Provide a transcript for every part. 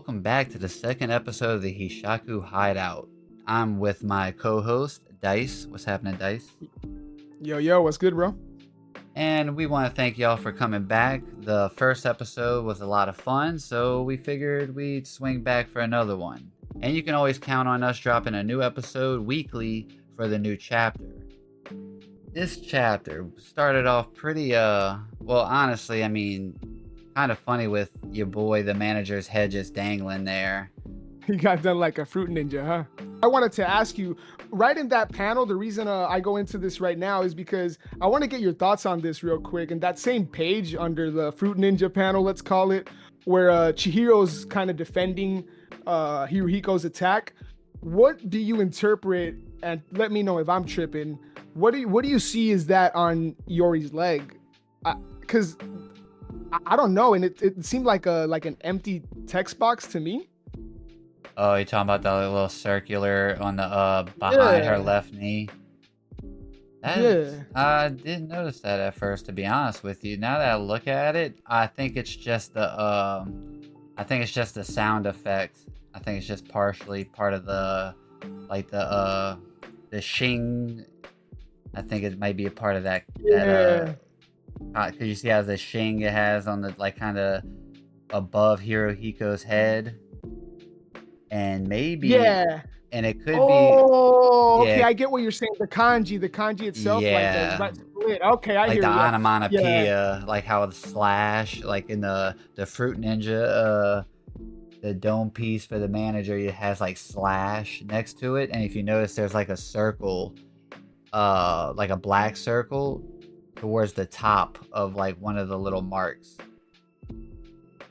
welcome back to the second episode of the Hishaku Hideout. I'm with my co-host, Dice. What's happening, Dice? Yo, what's good, bro? And we want to thank y'all for coming back. The first episode was a lot of fun, so we figured we'd swing back for another one. And you can always count on us dropping a new episode weekly for the new chapter. This chapter started off pretty, honestly, kind of funny with your boy, the manager's head just dangling there. He got done like a fruit ninja, huh? I wanted to ask you, right in that panel, the reason I go into this right now is because I want to get your thoughts on this real quick. And that same page under the fruit ninja panel, let's call it, where Chihiro's kind of defending Hiruhiko's attack. What do you interpret, and let me know if I'm tripping, what do you see is that on Yori's leg? Because I don't know, and it seemed like an empty text box to me. Oh, you're talking about the little circular on the behind her left knee? I didn't notice that at first, to be honest with you. Now that I look at it, I think it's just the sound effect. I think it's just partially part of the shing. I think it might be a part of that. Because you see how the shing it has on the kind of above Hiruhiko's head, and maybe and it could be. Okay, I get what you're saying. The kanji itself, like split. Okay, I hear the you. onomatopoeia, like how the slash, like in the fruit ninja, the dome piece for the manager, it has like slash next to it, and if you notice, there's like a circle, like a black circle towards the top of like one of the little marks.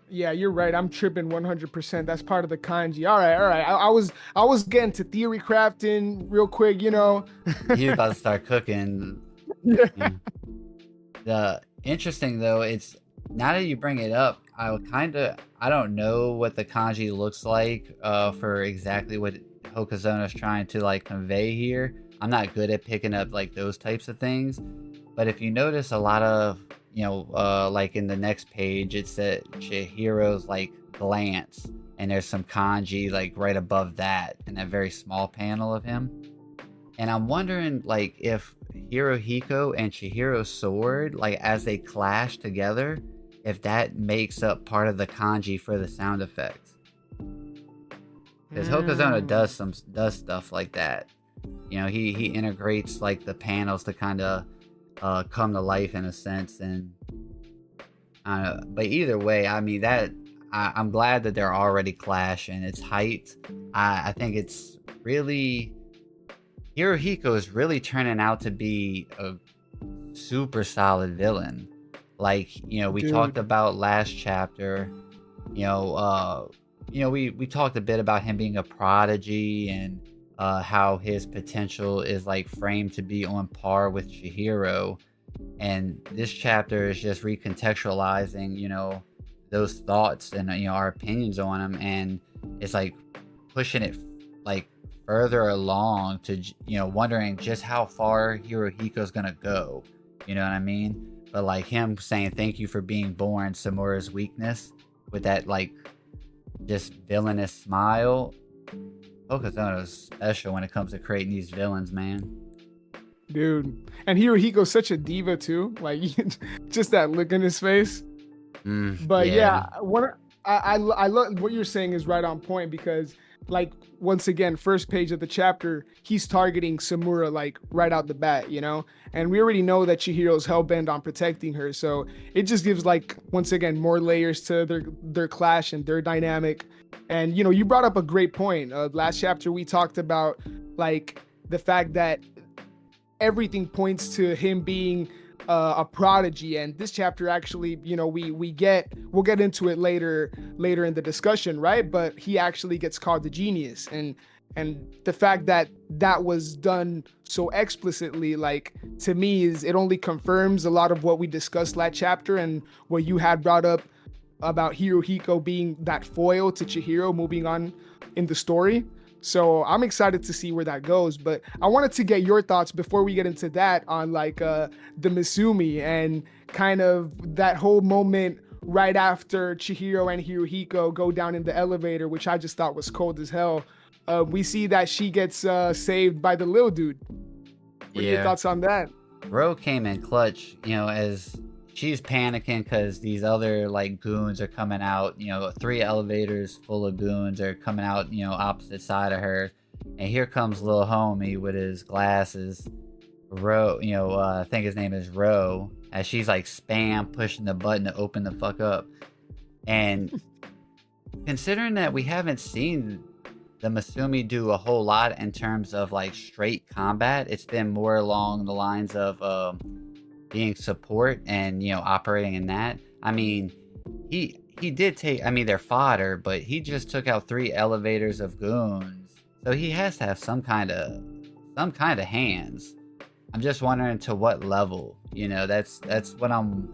Yeah, you're right. I'm tripping 100%. That's part of the kanji. All right. I was getting to theory crafting real quick, you know. He was about to start cooking. Yeah. The interesting though, it's now that you bring it up, I don't know what the kanji looks like for exactly what Hokuzona's trying to like convey here. I'm not good at picking up like those types of things. But if you notice a lot of, like in the next page, it's that Chihiro's like glance, and there's some kanji like right above that in that very small panel of him. And I'm wondering like if Hiruhiko and Chihiro's sword, like as they clash together, if that makes up part of the kanji for the sound effects. Because Hokozona does stuff like that. He integrates like the panels to kind of come to life in a sense, and but either way, I'm glad that they're already clashing. It's hyped. I think it's really Hiruhiko is really turning out to be a super solid villain. Like we talked about last chapter. We talked a bit about him being a prodigy and how his potential is like framed to be on par with Chihiro, and this chapter is just recontextualizing those thoughts and our opinions on him, and it's like pushing it like further along to wondering just how far Hiruhiko's gonna go, you know what I mean? But like him saying thank you for being born, Samura's weakness, with that like just villainous smile. Hokuzona's special when it comes to creating these villains, man. Dude, and Hiruhiko's such a diva too. Like just that look in his face. But I love what you're saying is right on point, because like once again, first page of the chapter, he's targeting Samura like right out the bat, and we already know that Chihiro's hellbent on protecting her, so it just gives like once again more layers to their clash and their dynamic. And you brought up a great point. Last chapter we talked about like the fact that everything points to him being a prodigy, and this chapter actually, we'll get into it later in the discussion, right? But he actually gets called the genius, and the fact that was done so explicitly, like to me, is it only confirms a lot of what we discussed last chapter and what you had brought up about Hiruhiko being that foil to Chihiro moving on in the story. So I'm excited to see where that goes. But I wanted to get your thoughts before we get into that on like the Misumi and kind of that whole moment right after Chihiro and Hiruhiko go down in the elevator, which I just thought was cold as hell, we see that she gets saved by the little dude. What are your thoughts on that? Ro came in clutch, as she's panicking because these other like goons are coming out. 3 elevators full of goons are coming out, opposite side of her. And here comes little homie with his glasses. Ro, I think his name is Ro, as she's like spam pushing the button to open the fuck up. And considering that we haven't seen the Masumi do a whole lot in terms of like straight combat, it's been more along the lines of being support and operating in that. I mean, he did take, they're fodder, but he just took out 3 elevators of goons, so he has to have some kind of hands. I'm just wondering to what level. That's what I'm,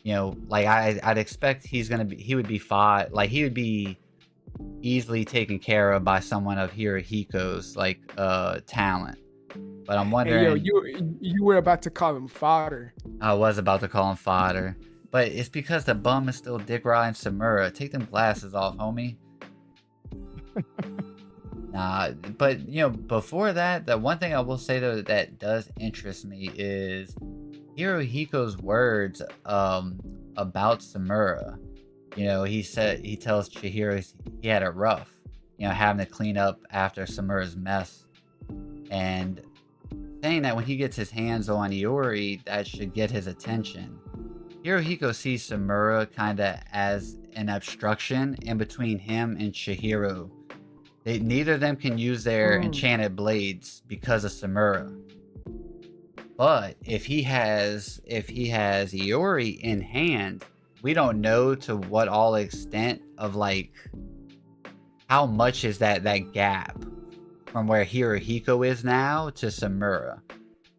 like I'd expect he would be fought, like he would be easily taken care of by someone of Hiruhiko's like talent. But I'm wondering. Hey, you were about to call him fodder. I was about to call him fodder, but it's because the bum is still dick riding Samura. Take them glasses off, homie. Nah, but before that, the one thing I will say though that does interest me is Hiruhiko's words about Samura. He tells Chihiro he had it rough, having to clean up after Samura's mess, and saying that when he gets his hands on Iori, that should get his attention. Hiruhiko sees Samura kind of as an obstruction in between him and Chihiro. Neither of them can use their enchanted blades because of Samura. But if he has Iori in hand, we don't know to what all extent of like how much is that gap from where Hiruhiko is now to Samura.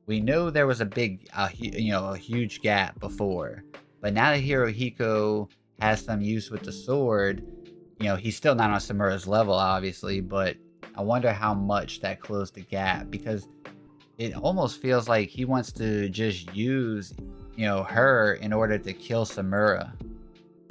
We know there was a huge gap before, but now that Hiruhiko has some use with the sword, he's still not on Samura's level, obviously, but I wonder how much that closed the gap, because it almost feels like he wants to just use, her in order to kill Samura.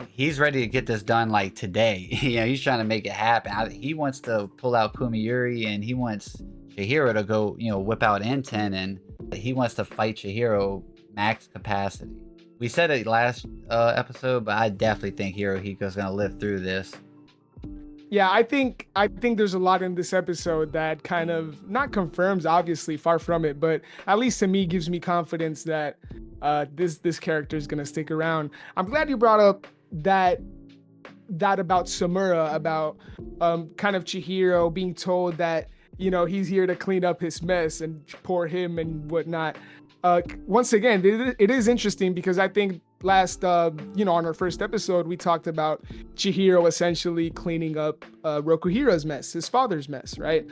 He's ready to get this done like today. He's trying to make it happen. He wants to pull out Kumiyuri, and he wants Chihiro to go, whip out Enten, and he wants to fight Chihiro max capacity. We said it last episode, but I definitely think Hiruhiko's gonna live through this. Yeah, I think there's a lot in this episode that kind of not confirms, obviously, far from it, but at least to me gives me confidence that this character is gonna stick around. I'm glad you brought up that about Samura, about kind of Chihiro being told that he's here to clean up his mess and pour him and whatnot. Once again, it is interesting because I think last on our first episode we talked about Chihiro essentially cleaning up Rokuhiro's mess, his father's mess, right?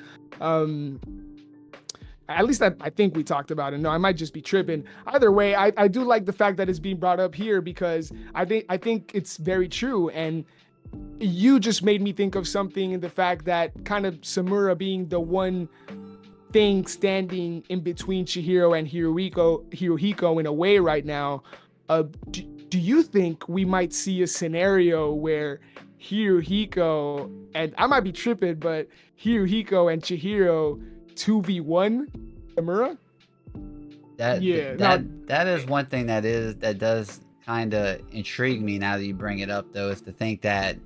At least I think we talked about it. No, I might just be tripping. Either way, I do like the fact that it's being brought up here because I think it's very true. And you just made me think of something in the fact that kind of Samura being the one thing standing in between Chihiro and Hiruhiko in a way right now. Do you think we might see a scenario where Hiruhiko, and I might be tripping, but Hiruhiko and Chihiro 2v1 Samura? That is one thing that does kind of intrigue me now that you bring it up, though, is to think that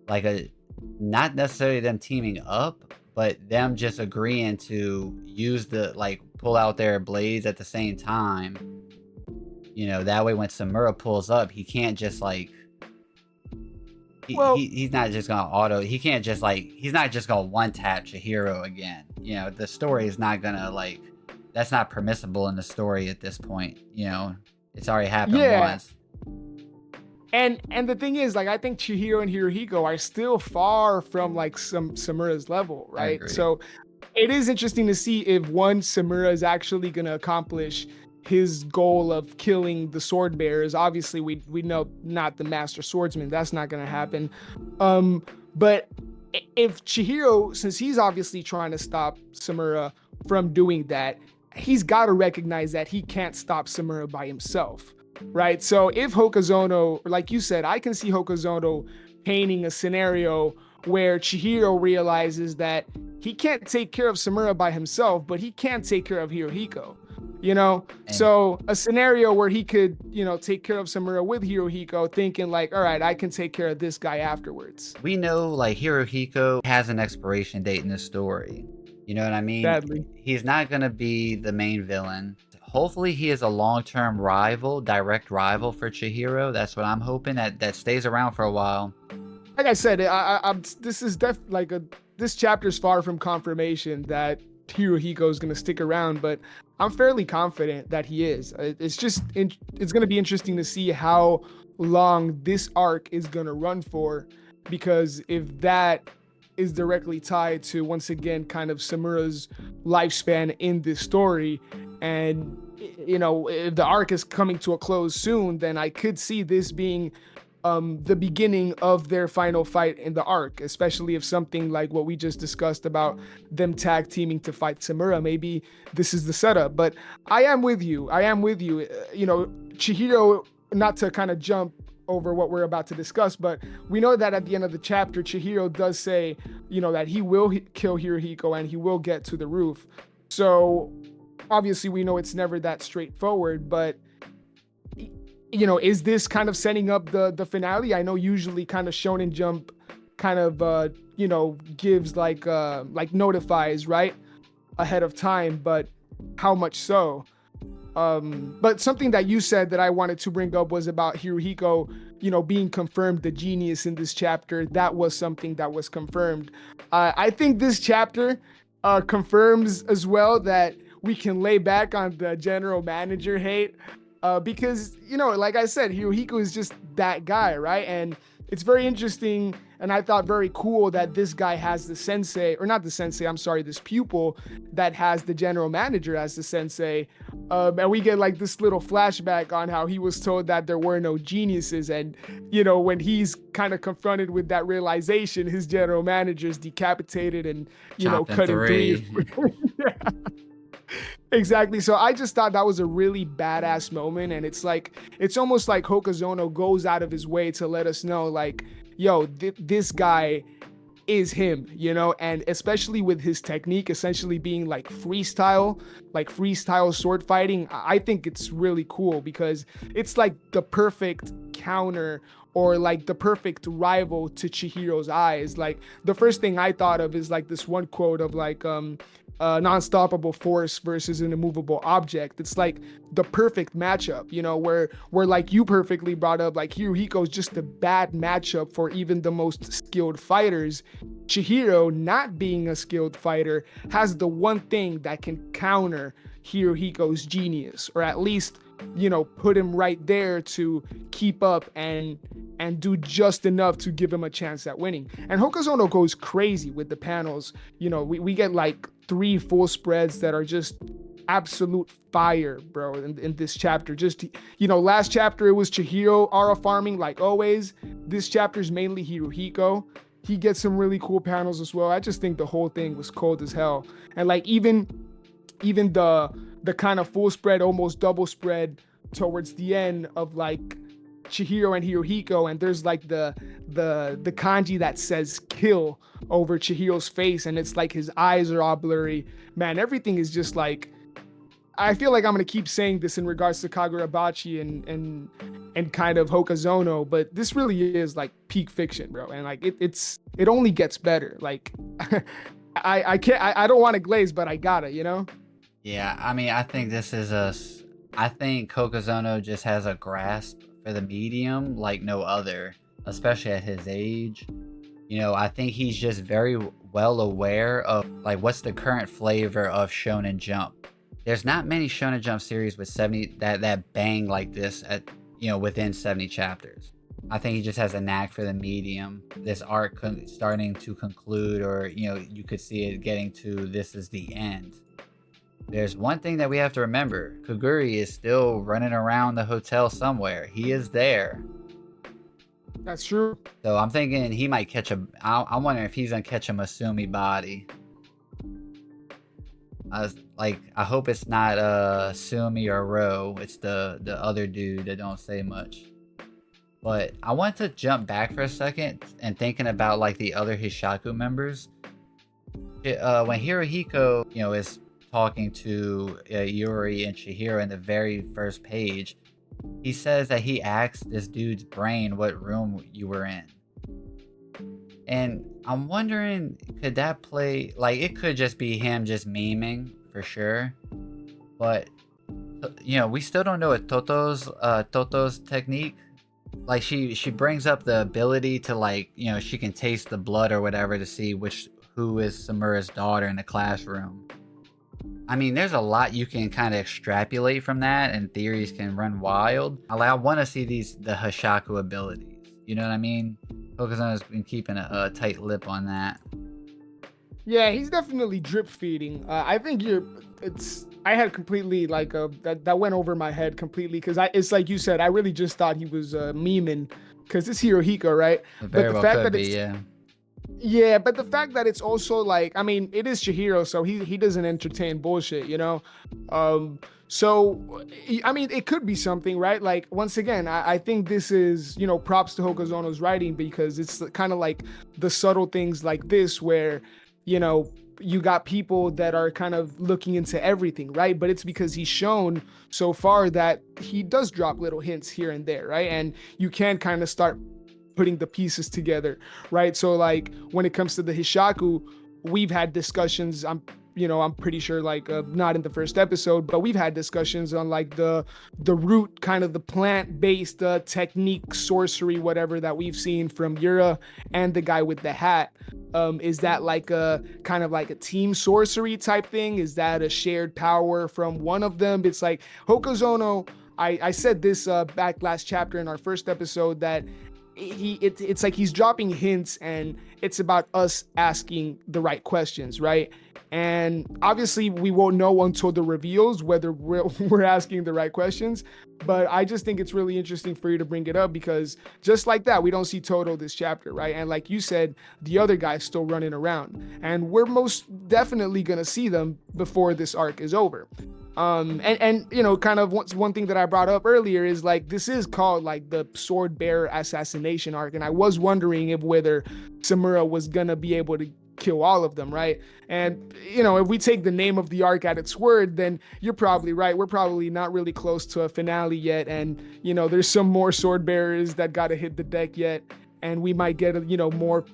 like not necessarily them teaming up, but them just agreeing to use pull out their blades at the same time. That way when Samura pulls up, he can't just he's not just gonna he's not just gonna one tap Chihiro again. The story is not gonna that's not permissible in the story at this point. It's already happened once. And the thing is, I think Chihiro and Hiruhiko are still far from some Samura's level, right? So it is interesting to see if Samura is actually gonna accomplish his goal of killing the sword bearers. Obviously we know not the master swordsman, that's not going to happen. But if Chihiro, since he's obviously trying to stop Samura from doing that, he's got to recognize that he can't stop Samura by himself. right? So if Hokazono, like you said, I can see Hokazono painting a scenario where Chihiro realizes that he can't take care of Samura by himself, but he can take care of Hirohiko, you know? And So a scenario where he could, take care of Samura with Hirohiko, thinking like, all right, I can take care of this guy afterwards. we know like Hirohiko has an expiration date in the story. You know what I mean? Sadly. He's not going to be the main villain. Hopefully he is a long-term rival, direct rival for Chihiro. That's what I'm hoping, that stays around for a while. Like I said, I'm this is this chapter is far from confirmation that Hirohiko is going to stick around, but I'm fairly confident that he is. It's going to be interesting to see how long this arc is going to run for, because if that is directly tied to, once again, kind of Samura's lifespan in this story, and if the arc is coming to a close soon, then I could see this being the beginning of their final fight in the arc, especially if something like what we just discussed about them tag teaming to fight Samura, maybe this is the setup. But I am with you. Chihiro, not to kind of jump over what we're about to discuss, but we know that at the end of the chapter, Chihiro does say, that he will kill Hirohiko and he will get to the roof. So obviously we know it's never that straightforward, but is this kind of setting up the finale? I know usually kind of Shonen Jump kind of gives like notifies right ahead of time, but how much so? But something that you said that I wanted to bring up was about Hirohiko, being confirmed the genius in this chapter. That was something that was confirmed. I think this chapter confirms as well that we can lay back on the general manager hate. Because, like I said, Hirohiko is just that guy, right? And it's very interesting, and I thought very cool that this guy has the sensei, or not the sensei, I'm sorry, this pupil that has the general manager as the sensei. And we get like this little flashback on how he was told that there were no geniuses. And, when he's kind of confronted with that realization, his general manager is decapitated and, cut in three. Yeah. Exactly. So I just thought that was a really badass moment. And it's almost like Hokazono goes out of his way to let us know, like, yo, this guy is him, and especially with his technique essentially being like freestyle sword fighting. I think it's really cool because it's like the perfect counter, or like the perfect rival to Chihiro's eyes. Like the first thing I thought of is like this one quote of like, non-stoppable force versus an immovable object. It's like the perfect matchup, where like you perfectly brought up, like Hirohiko is just a bad matchup for even the most skilled fighters. Chihiro, not being a skilled fighter, has the one thing that can counter Hirohiko's genius, or at least put him right there to keep up and do just enough to give him a chance at winning. And Hokazono goes crazy with the panels. We get like 3 full spreads that are just absolute fire, bro, in this chapter. Just, last chapter it was Chihiro aura farming like always. This chapter is mainly Hirohiko. He gets some really cool panels as well. I just think the whole thing was cold as hell. And like even the kind of full spread, almost double spread towards the end of like Chihiro and Hirohiko, and there's like the kanji that says kill over Chihiro's face, and it's like his eyes are all blurry. Man, everything is just like, I feel like I'm gonna keep saying this in regards to Kagurabachi and kind of Hokazono, but this really is like peak fiction, bro. And like it only gets better. Like I don't want to glaze, but I gotta, Yeah, I mean, I think I think Hokazono just has a grasp for the medium like no other, especially at his age. I think he's just very well aware of like what's the current flavor of Shonen Jump. There's not many Shonen Jump series with 70 that bang like this at within 70 chapters. I think he just has a knack for the medium. This arc starting to conclude, or you could see it getting to this is the end. There's one thing that we have to remember. Kaguri is still running around the hotel somewhere. He is there. That's true. So I'm thinking he might catch I'm wondering if he's going to catch a Masumi body. I hope it's not Sumi or Ro. It's the other dude that don't say much. But I want to jump back for a second and thinking about like the other Hishaku members. When Hiruhiko, is talking to Yuri and Chihiro in the very first page, he says that he asked this dude's brain what room you were in. And I'm wondering, could that play, like, it could just be him just memeing for sure. But, we still don't know what Toto's technique. Like, she brings up the ability to, like, she can taste the blood or whatever to see who is Samura's daughter in the classroom. I mean, there's a lot you can kind of extrapolate from that, and theories can run wild. I want to see the Hishaku abilities. You know what I mean? Hokuzono's been keeping a tight lip on that. Yeah, he's definitely drip feeding. I think I had completely like that went over my head completely because it's like you said, I really just thought he was memeing because it's Hiruhiko, right? But the fact that it's yeah. Yeah, but the fact that it's also like, I mean, it is Chihiro, so he doesn't entertain bullshit, So, I mean, it could be something, right? Like, once again, I think this is, props to Hokuzono's writing because it's kind of like the subtle things like this where, you got people that are kind of looking into everything, right? But it's because he's shown so far that he does drop little hints here and there, right? And you can kind of start putting the pieces together, right? So like when it comes to the Hishaku, we've had discussions. I'm pretty sure like not in the first episode, but we've had discussions on like the root, kind of the plant-based technique, sorcery, whatever that we've seen from Yura and the guy with the hat. Is that like a kind of like a team sorcery type thing? Is that a shared power from one of them? It's like Hokuzono. I said this back last chapter in our first episode that it's like he's dropping hints and it's about us asking the right questions, right? And obviously we won't know until the reveals whether we're asking the right questions, but I just think it's really interesting for you to bring it up because just like that, we don't see Toto this chapter, right? And like you said, the other guy's still running around and we're most definitely gonna see them before this arc is over. And kind of one thing that I brought up earlier is like this is called like the sword bearer assassination arc, and I was wondering whether Samura was gonna be able to kill all of them, right? And if we take the name of the arc at its word, then you're probably right. We're probably not really close to a finale yet, and there's some more sword bearers that gotta hit the deck yet, and we might get more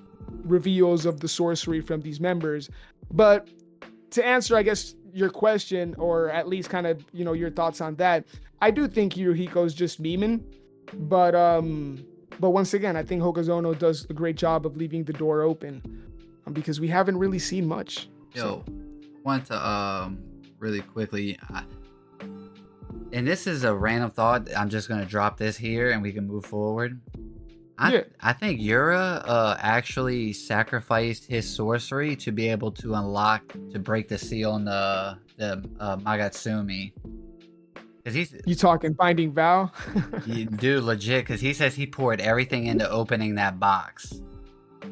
reveals of the sorcery from these members. But to answer, I guess, your question, or at least kind of, your thoughts on that, I do think Hiruhiko's just memeing, but once again, I think Hokuzono does a great job of leaving the door open because we haven't really seen much. Want to really quickly, and this is a random thought. I'm just gonna drop this here, and we can move forward. I think Yura actually sacrificed his sorcery to be able to break the seal on the Magatsumi. You talking Binding Vow? Dude, legit, because he says he poured everything into opening that box.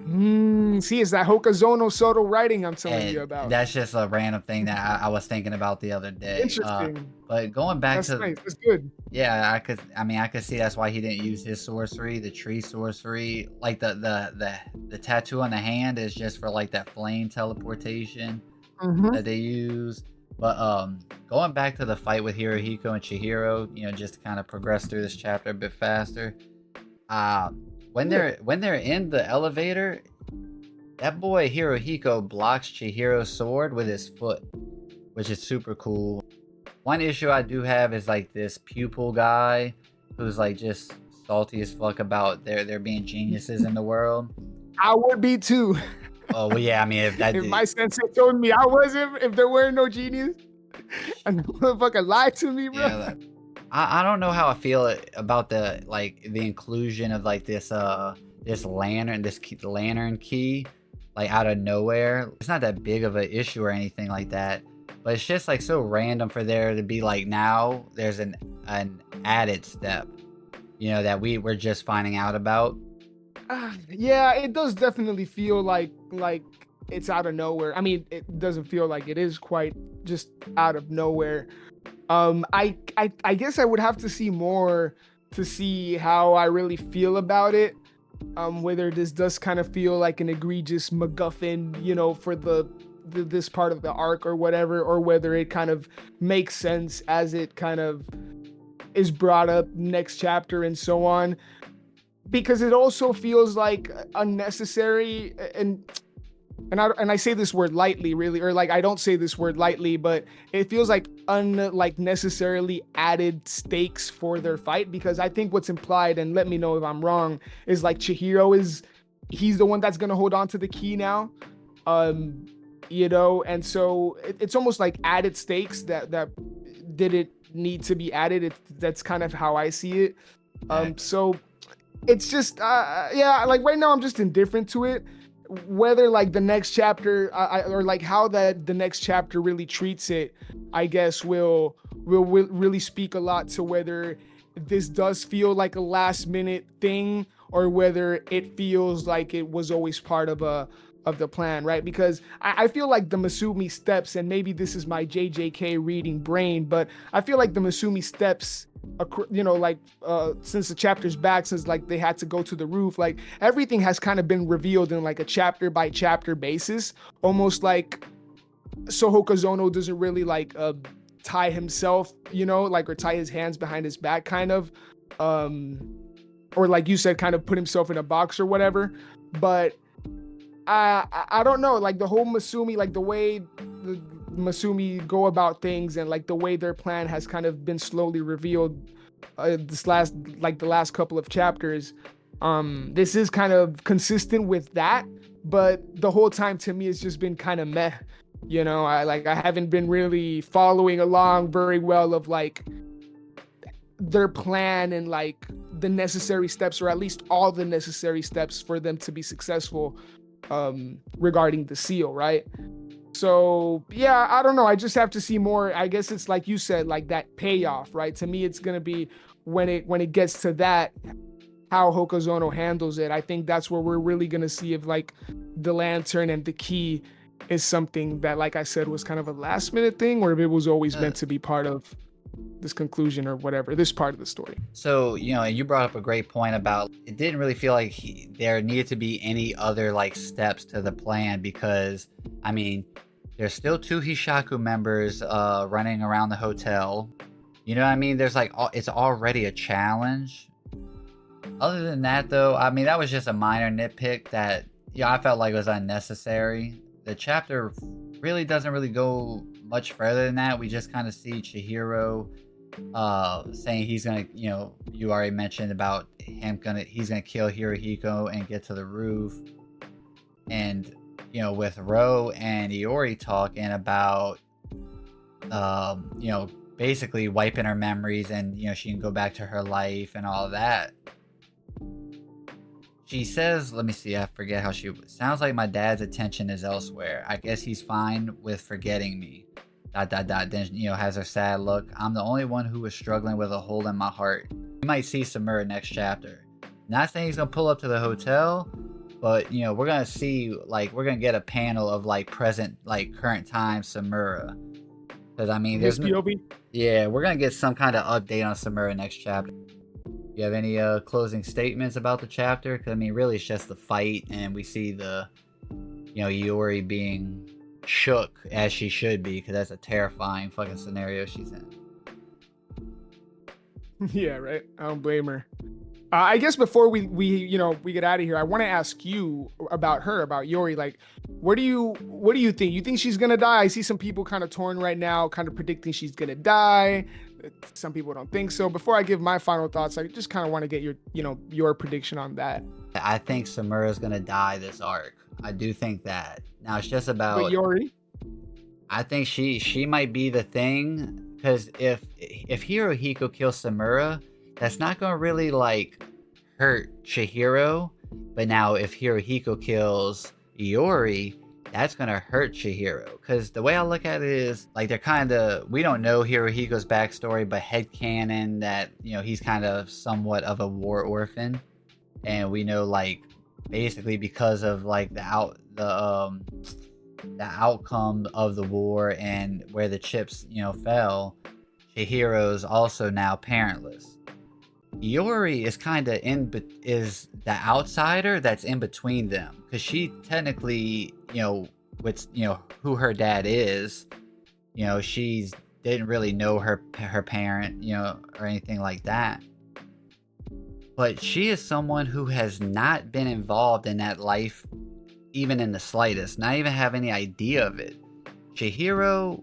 See, it's that Hokuzono subtle writing I'm telling you about. That's just a random thing that I was thinking about the other day. Interesting. But going back that's nice. That's good. Yeah, I could see that's why he didn't use his sorcery, the tree sorcery. Like the tattoo on the hand is just for like that flame teleportation that they use. But going back to the fight with Hiruhiko and Chihiro, just to kind of progress through this chapter a bit faster. When they're in the elevator, that boy Hiruhiko blocks Chihiro's sword with his foot, which is super cool. One issue I do have is like this pupil guy who's like just salty as fuck about there being geniuses in the world. I would be too. Oh well, yeah. I mean, if my sensei told me I wasn't, if there were no genius, and the motherfucker lied to me, bro. Yeah, I don't know how I feel about the inclusion of like this lantern key like out of nowhere. It's not that big of an issue or anything like that, but it's just like so random for there to be like now there's an added step, that we're just finding out about. Yeah, it does definitely feel like it's out of nowhere. I mean, it doesn't feel like it is quite just out of nowhere. I guess I would have to see more to see how I really feel about it. Whether this does kind of feel like an egregious MacGuffin, for this part of the arc or whatever, or whether it kind of makes sense as it kind of is brought up next chapter and so on. Because it also feels like unnecessary, and I say this word lightly, really, or like I don't say this word lightly, but it feels like necessarily added stakes for their fight, because I think what's implied, and let me know if I'm wrong, is like he's the one that's gonna hold on to the key now, and so it's almost like added stakes that didn't need to be added. That's kind of how I see it. So it's just like right now I'm just indifferent to it. Whether like the next chapter or like how the next chapter really treats it, I guess will really speak a lot to whether this does feel like a last minute thing, or whether it feels like it was always part of the plan, right? Because I feel like the Masumi steps, and maybe this is my JJK reading brain, but I feel like the Masumi steps, since the chapter's back, since like they had to go to the roof, like everything has kind of been revealed in like a chapter by chapter basis, almost like Soho Kazono doesn't really like tie himself, or tie his hands behind his back, kind of, or like you said, kind of put himself in a box or whatever. But I don't know, like the whole Masumi, like the way the Masumi go about things, and like the way their plan has kind of been slowly revealed the last couple of chapters. This is kind of consistent with that, but the whole time to me it's just been kind of meh. I haven't been really following along very well of like their plan and like the necessary steps, or at least all the necessary steps for them to be successful regarding the seal, right? So yeah, I don't know, I just have to see more. I guess it's like you said, like that payoff, right? To me it's gonna be when it gets to that, how Hokazono handles it. I think that's where we're really gonna see if like the lantern and the key is something that, like I said, was kind of a last minute thing, or if it was always meant to be part of this conclusion or whatever, this part of the story. So, you brought up a great point about it didn't really feel like there needed to be any other like steps to the plan, because I mean, there's still 2 Hishaku members running around the hotel. You know what I mean? There's like it's already a challenge. Other than that though, I mean, that was just a minor nitpick that I felt like was unnecessary. The chapter really doesn't really go much further than that. We just kind of see Chihiro saying he's gonna, you already mentioned about he's gonna kill Hiruhiko and get to the roof, and with Ro and Iori talking about basically wiping her memories, and she can go back to her life and all of that. She says, let me see, I forget how she sounds like my dad's attention is elsewhere. I guess he's fine with forgetting me. ... Then, has her sad look. I'm the only one who was struggling with a hole in my heart. We might see Samura next chapter. Not saying he's gonna pull up to the hotel, but we're gonna see, like, we're gonna get a panel of like present, like current time Samura. Because I mean, there's we're gonna get some kind of update on Samura next chapter. You have any closing statements about the chapter? Because I mean, really, it's just the fight, and we see the Iori being shook as she should be, because that's a terrifying fucking scenario she's in. Yeah, right. I don't blame her. I guess before we get out of here, I want to ask you about Iori. Like, what do you think? You think she's gonna die? I see some people kind of torn right now, kind of predicting she's gonna die. Some people don't think so. Before I give my final thoughts, I just kind of want to get your prediction on that. I think Samura's gonna die this arc. I do think that. Now it's just about. But Iori? I think she might be the thing, because if Hiruhiko kills Samura, that's not gonna really like hurt Chihiro. But now if Hiruhiko kills Iori, that's gonna hurt Chihiro. Because the way I look at it is, like, we don't know Hiruhiko's backstory, but headcanon that he's kind of somewhat of a war orphan, and we know like basically because of like the outcome of the war and where the chips, fell, Chihiro's also now parentless. Iori is kind of is the outsider that's in between them, because she technically, with who her dad is, she's didn't really know her parent, or anything like that. But she is someone who has not been involved in that life even in the slightest, not even have any idea of it. Chihiro,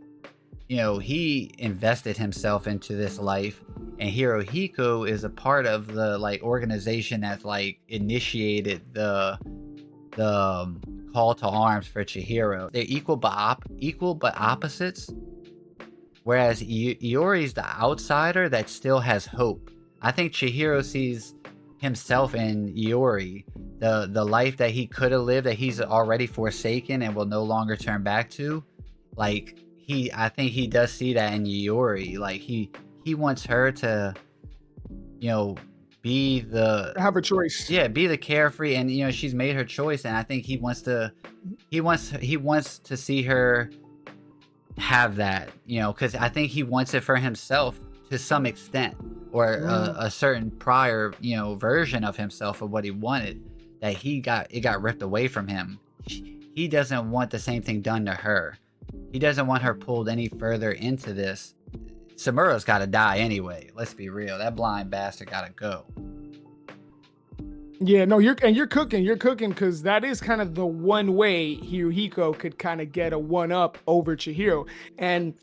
he invested himself into this life, and Hiruhiko is a part of the like organization that's like initiated the call to arms for Chihiro. They're equal but opposites. Whereas Iori's the outsider that still has hope. I think Chihiro sees himself in Iori, the life that he could have lived, that he's already forsaken and will no longer turn back to. Like I think he does see that in Iori. Like he wants her to, be the have a choice. Yeah, be the carefree, and she's made her choice, and I think he wants to see her have that, because I think he wants it for himself to some extent, or a certain prior, version of himself of what he wanted that it got ripped away from him. He doesn't want the same thing done to her. He doesn't want her pulled any further into this. Samura's got to die anyway. Let's be real. That blind bastard got to go. Yeah, no, you're cooking because that is kind of the one way Hiruhiko could kind of get a one up over Chihiro. And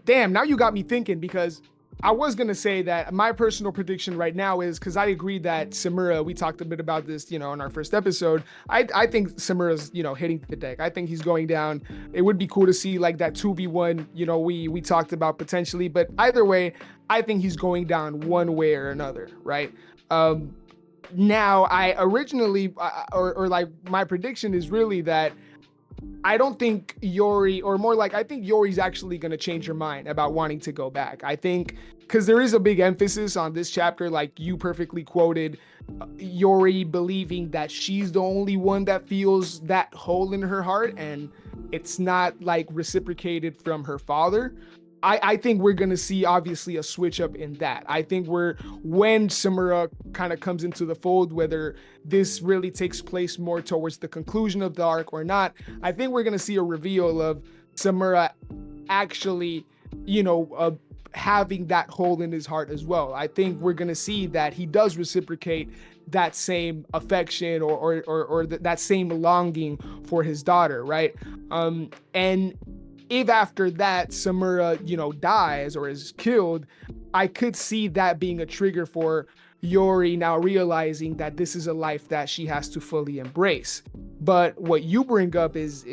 damn, now you got me thinking, because I was gonna say that my personal prediction right now is, because I agree that Samura, we talked a bit about this, in our first episode. I think Samura's, hitting the deck. I think he's going down. It would be cool to see like that 2v1, we talked about potentially, but either way, I think he's going down one way or another, right? Now, I originally, or like my prediction is really that I don't think Iori, or more like I think Yori's actually going to change her mind about wanting to go back. I think because there is a big emphasis on this chapter, like you perfectly quoted, Iori believing that she's the only one that feels that hole in her heart, and it's not like reciprocated from her father. I think we're going to see obviously a switch up in that. I think when Samura kind of comes into the fold, whether this really takes place more towards the conclusion of the arc or not, I think we're going to see a reveal of Samura actually, having that hole in his heart as well. I think we're going to see that he does reciprocate that same affection or that same longing for his daughter, right? And if after that Samura, dies or is killed, I could see that being a trigger for Iori now realizing that this is a life that she has to fully embrace. But what you bring up is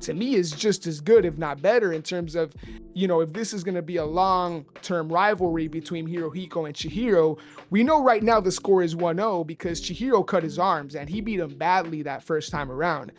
to me is just as good, if not better, in terms of, if this is going to be a long-term rivalry between Hiruhiko and Chihiro. We know right now the score is 1-0 because Chihiro cut his arms and he beat him badly that first time around.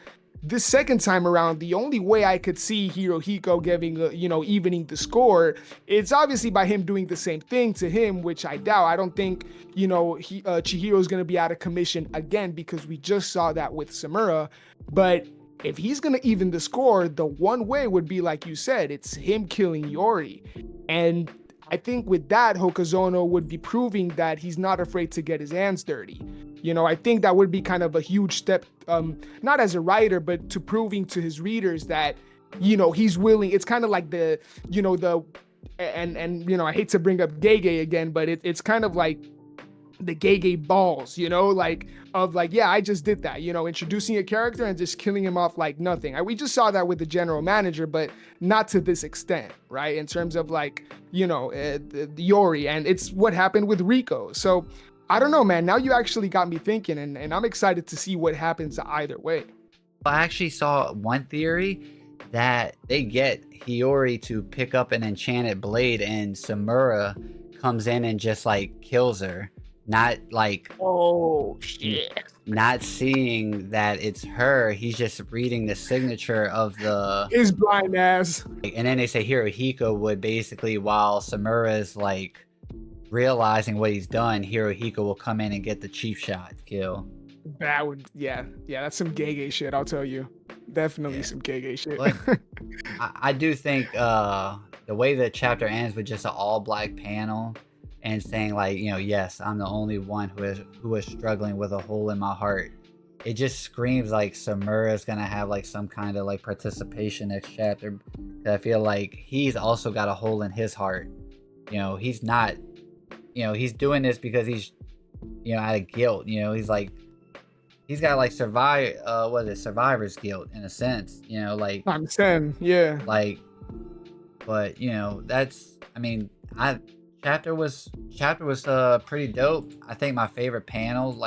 This second time around, the only way I could see Hiruhiko giving, evening the score, it's obviously by him doing the same thing to him, which I doubt. I don't think, Chihiro's going to be out of commission again, because we just saw that with Samura. But if he's going to even the score, the one way would be, like you said, it's him killing Iori. And I think with that, Hokazono would be proving that he's not afraid to get his hands dirty. I think that would be kind of a huge step, not as a writer, but to proving to his readers that, he's willing. It's kind of like I hate to bring up Gege again, but it's kind of like the Gege balls, I just did that, introducing a character and just killing him off like nothing. We just saw that with the general manager, but not to this extent, right? In terms of Iori, and it's what happened with Rico. So I don't know, man. Now you actually got me thinking, and I'm excited to see what happens either way. I actually saw one theory that they get Hiyori to pick up an enchanted blade and Samura comes in and just like kills her. Not like, oh shit, not seeing that it's her. He's just reading the signature of his blind ass. And then they say Hiruhiko would basically, while Samura is like realizing what he's done, Hiruhiko will come in and get the cheap shot kill. That would, yeah, that's some gay shit. I'll tell you, definitely Yeah. some gay shit. But I do think the way the chapter ends with just an all black panel and saying like, yes, I'm the only one who is struggling with a hole in my heart. It just screams like Samura's gonna have like some kind of like participation next chapter. I feel like he's also got a hole in his heart. He's not, he's doing this because he's, out of guilt. He's got like survivor's guilt in a sense. I'm saying, yeah. But that's, chapter was pretty dope. I think my favorite panel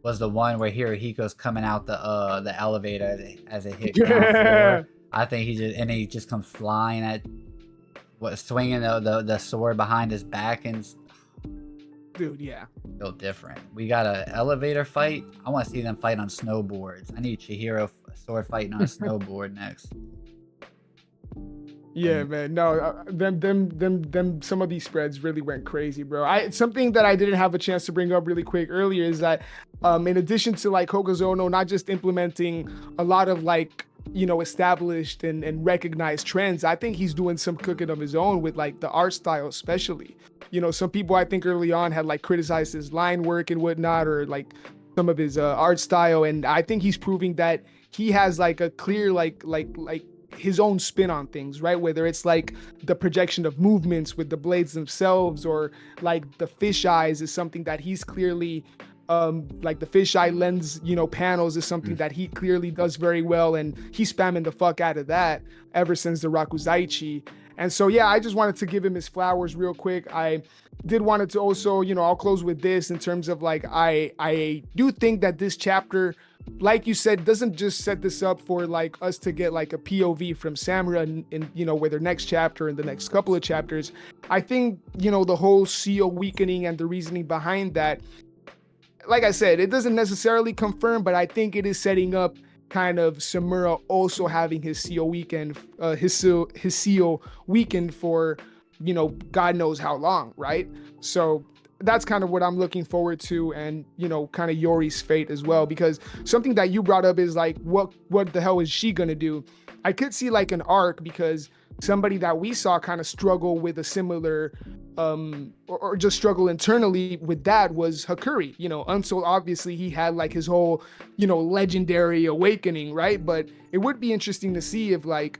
was the one where Hiruhiko's coming out the elevator as it hit ground floor. I think he just comes flying swinging the sword behind his back, and dude, yeah, feel different. We got an elevator fight. I want to see them fight on snowboards. I need Chihiro sword fighting on a snowboard next. Yeah, man. No, them. Some of these spreads really went crazy, bro. Something that I didn't have a chance to bring up really quick earlier is that, in addition to like Hokuzono not just implementing a lot of established and recognized trends, I think he's doing some cooking of his own with like the art style, especially. Some people I think early on had like criticized his line work and whatnot, or like some of his art style, and I think he's proving that he has like a clear like his own spin on things, right? Whether it's like the projection of movements with the blades themselves, or like the fish eyes is something that he's clearly like the fisheye lens, panels is something that he clearly does very well, and he's spamming the fuck out of that ever since the Rakuzaichi. And so, yeah, I just wanted to give him his flowers real quick. I did wanted to also, I'll close with this in terms of like, I do think that this chapter, like you said, doesn't just set this up for like us to get like a POV from Samura in with their next chapter and the next couple of chapters. I think, the whole seal weakening and the reasoning behind that, like I said, it doesn't necessarily confirm, but I think it is setting up kind of Samura also having his seal weakened, his seal weakened for, God knows how long, right? So that's kind of what I'm looking forward to, and kind of Yori's fate as well, because something that you brought up is like, what the hell is she gonna do? I could see like an arc, because somebody that we saw kind of struggle with a similar or just struggle internally with that was Hakuri. Until obviously he had like his whole legendary awakening, right? But it would be interesting to see if like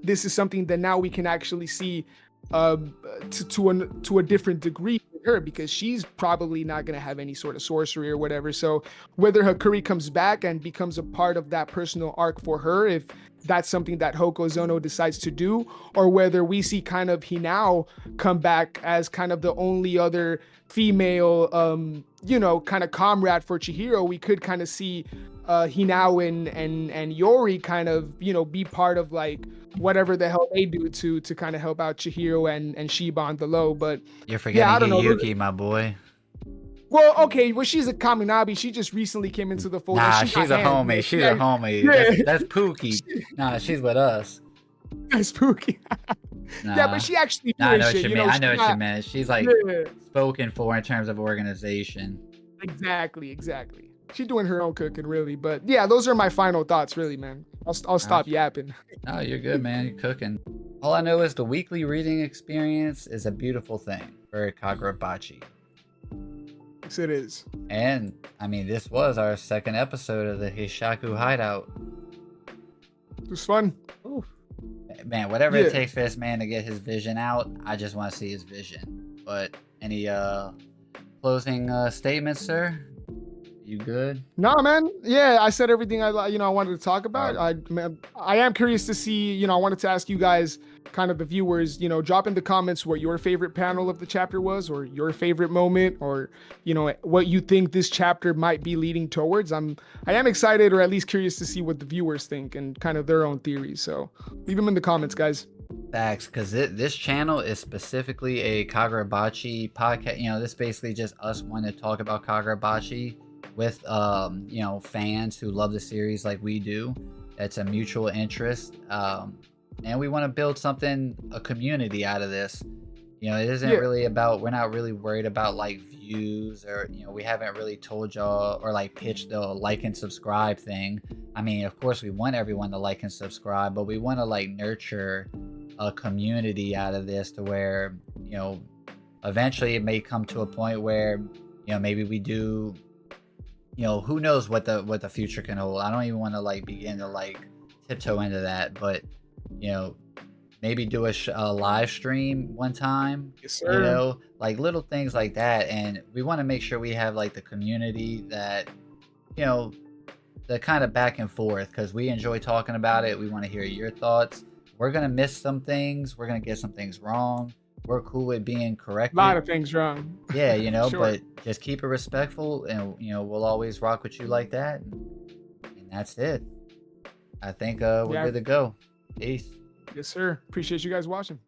this is something that now we can actually see to a different degree with her, because she's probably not going to have any sort of sorcery or whatever. So whether Hakuri comes back and becomes a part of that personal arc for her, if that's something that Hokuzono decides to do, or whether we see kind of Hinao come back as kind of the only other female kind of comrade for Chihiro, we could kind of see Hinao and Yori kind of be part of like whatever the hell they do to kind of help out Chihiro and Shiba on the low. But you're forgetting Hiyuki, my boy. Well, okay, she's a Kaminabi. She just recently came into the fold. Nah, she's a homie. She's a homie. Yeah. That's Pookie. Nah, she's with us. That's Pookie. Nah. Yeah, but she actually I know what you mean. I know what you meant. She's like spoken for in terms of organization. Exactly. She's doing her own cooking, really. But yeah, those are my final thoughts, really, man. I'll stop yapping. No, you're good, man. You're cooking. All I know is the weekly reading experience is a beautiful thing for Kagurabachi. Yes, it is. And this was our second episode of the Hishaku Hideout. It was fun. Oof. Man, whatever it takes for this man to get his vision out, I just want to see his vision. But any closing statements, sir? You good? No, man. Yeah, I said everything I wanted to talk about. I am curious to see, I wanted to ask you guys, kind of the viewers, drop in the comments what your favorite panel of the chapter was, or your favorite moment, or what you think this chapter might be leading towards. I am excited, or at least curious to see what the viewers think and kind of their own theories. So leave them in the comments, guys. Facts, because this channel is specifically a Kagurabachi podcast. This basically just us wanting to talk about Kagurabachi with fans who love the series like we do. It's a mutual interest, and we want to build a community out of this. You know, it isn't Yeah. really about, we're not really worried about like views, or, you know, we haven't really told y'all or like pitched the like and subscribe thing. I mean, of course we want everyone to like and subscribe, but we want to like nurture a community out of this to where, you know, eventually it may come to a point where, you know, maybe we do, you know, who knows what the future can hold. I don't even want to like begin to like tiptoe into that, but you know, maybe do a live stream one time, Yes, you sir. know, like little things like that. And we want to make sure we have like the community that, you know, the kind of back and forth, because we enjoy talking about it. We want to hear your thoughts. We're gonna miss some things, we're gonna get some things wrong, we're cool with being A lot corrected. of things wrong. Yeah, you know, Sure. but just keep it respectful, and you know, we'll always rock with you like that. And that's it. I think we're Yeah. good to go. Peace. Yes, sir. Appreciate you guys watching.